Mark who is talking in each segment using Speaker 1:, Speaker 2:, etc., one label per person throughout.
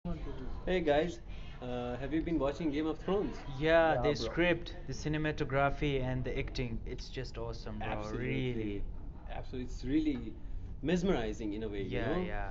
Speaker 1: Hey guys, have you been watching Game of Thrones?
Speaker 2: Yeah,
Speaker 3: Yeah,
Speaker 2: the
Speaker 3: bro.
Speaker 2: script, the cinematography, and the acting, it's just awesome, bro.
Speaker 1: Absolutely,
Speaker 2: Really.
Speaker 1: absolutely. It's really mesmerizing in a way, you
Speaker 2: Yeah,
Speaker 1: know.
Speaker 2: yeah.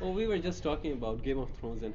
Speaker 1: oh, we were just talking about Game of Thrones and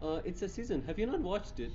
Speaker 1: writing. It's a season. Have you not watched it?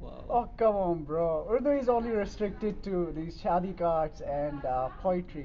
Speaker 1: wow.
Speaker 4: Oh, come on, bro. Urdu is only restricted to these shadi cards and poetry.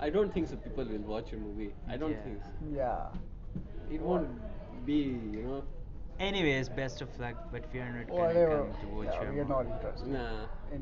Speaker 1: I don't think so. People will watch your movie. I don't
Speaker 2: Yeah.
Speaker 1: think so.
Speaker 4: Yeah.
Speaker 1: It
Speaker 4: What?
Speaker 1: won't be, you know.
Speaker 2: Anyways, best of luck, but we are not gonna
Speaker 4: Whatever.
Speaker 2: come to watch
Speaker 4: Yeah,
Speaker 2: your
Speaker 4: we are not interested
Speaker 1: Nah.
Speaker 4: in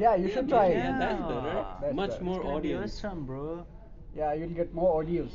Speaker 4: Yeah, you should try
Speaker 1: Yeah,
Speaker 4: it.
Speaker 1: that's better.
Speaker 2: Yeah.
Speaker 1: Much
Speaker 4: Better.
Speaker 2: It's
Speaker 1: more
Speaker 2: gonna be
Speaker 1: audience.
Speaker 2: awesome, bro.
Speaker 4: Yeah, you'll get more audience.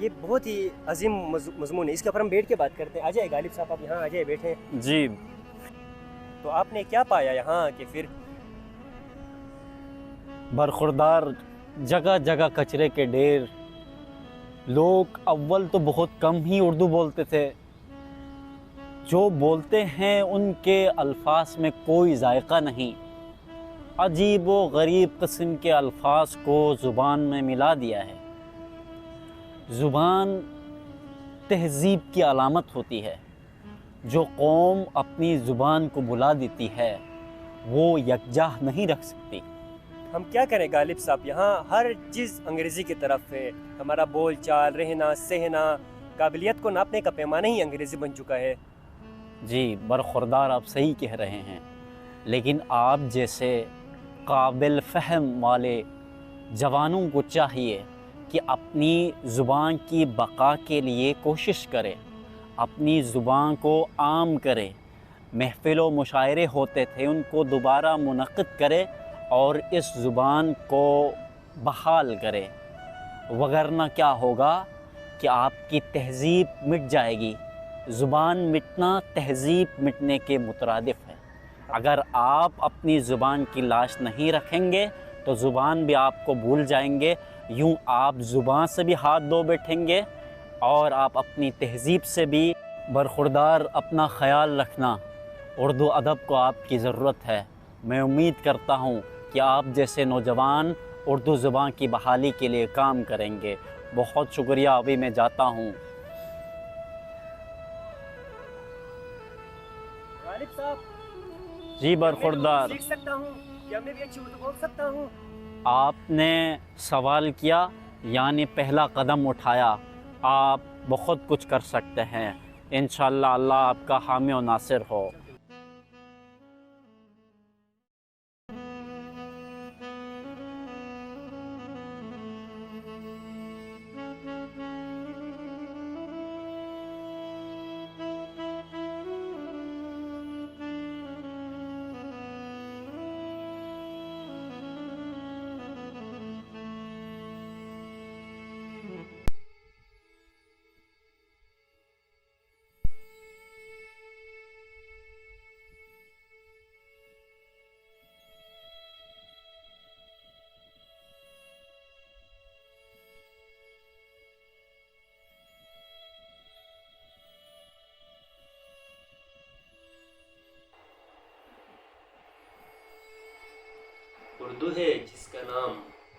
Speaker 3: یہ بہت ہی عظیم مضمون ہے، اس کے اوپر ہم بیٹھ کے بات کرتے ہیں. آ جائے غالب صاحب، آپ یہاں آ جائے، بیٹھیں.
Speaker 5: جی
Speaker 3: تو آپ نے کیا پایا یہاں کہ پھر
Speaker 5: برخوردار جگہ جگہ کچرے کے ڈھیر. لوگ اول تو بہت کم ہی اردو بولتے تھے، جو بولتے ہیں ان کے الفاظ میں کوئی ذائقہ نہیں. عجیب و غریب قسم کے الفاظ کو زبان میں ملا دیا ہے. زبان تہذیب کی علامت ہوتی ہے. جو قوم اپنی زبان کو بلا دیتی ہے وہ یکجا نہیں رکھ سکتی.
Speaker 3: ہم کیا کریں غالب صاحب؟ یہاں ہر چیز انگریزی کی طرف ہے. ہمارا بول چال، رہنا سہنا، قابلیت کو ناپنے کا پیمانہ ہی انگریزی بن چکا ہے.
Speaker 5: جی برخوردار آپ صحیح کہہ رہے ہیں، لیکن آپ جیسے قابل فہم والے جوانوں کو چاہیے کہ اپنی زبان کی بقا کے لیے کوشش کرے، اپنی زبان کو عام کرے. محفل و مشاعرے ہوتے تھے، ان کو دوبارہ منعقد کرے اور اس زبان کو بحال کرے. وگرنہ کیا ہوگا کہ آپ کی تہذیب مٹ جائے گی. زبان مٹنا تہذیب مٹنے کے مترادف ہے. اگر آپ اپنی زبان کی لاش نہیں رکھیں گے تو زبان بھی آپ کو بھول جائیں گے. یوں آپ زبان سے بھی ہاتھ دھو بیٹھیں گے اور آپ اپنی تہذیب سے بھی. برخوردار اپنا خیال رکھنا. اردو ادب کو آپ کی ضرورت ہے. میں امید کرتا ہوں کہ آپ جیسے نوجوان اردو زبان کی بحالی کے لیے کام کریں گے. بہت شکریہ. ابھی میں جاتا ہوں.
Speaker 3: غالب صاحب،
Speaker 5: جی برخوردار،
Speaker 3: سیکھ سکتا ہوں کیا میں بھی اچھی اردو بول سکتا ہوں؟
Speaker 5: آپ نے سوال کیا یعنی پہلا قدم اٹھایا. آپ بہت کچھ کر سکتے ہیں. انشاءاللہ اللہ آپ کا حامی و ناصر ہو.
Speaker 3: اردو ہے جس کا نام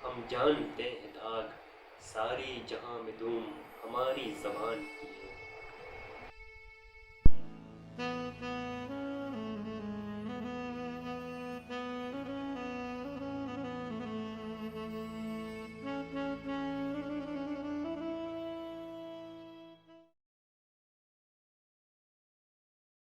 Speaker 3: ہم جانتے ہیں داغ، ساری جہاں میں دھوم ہماری زبان کی ہے.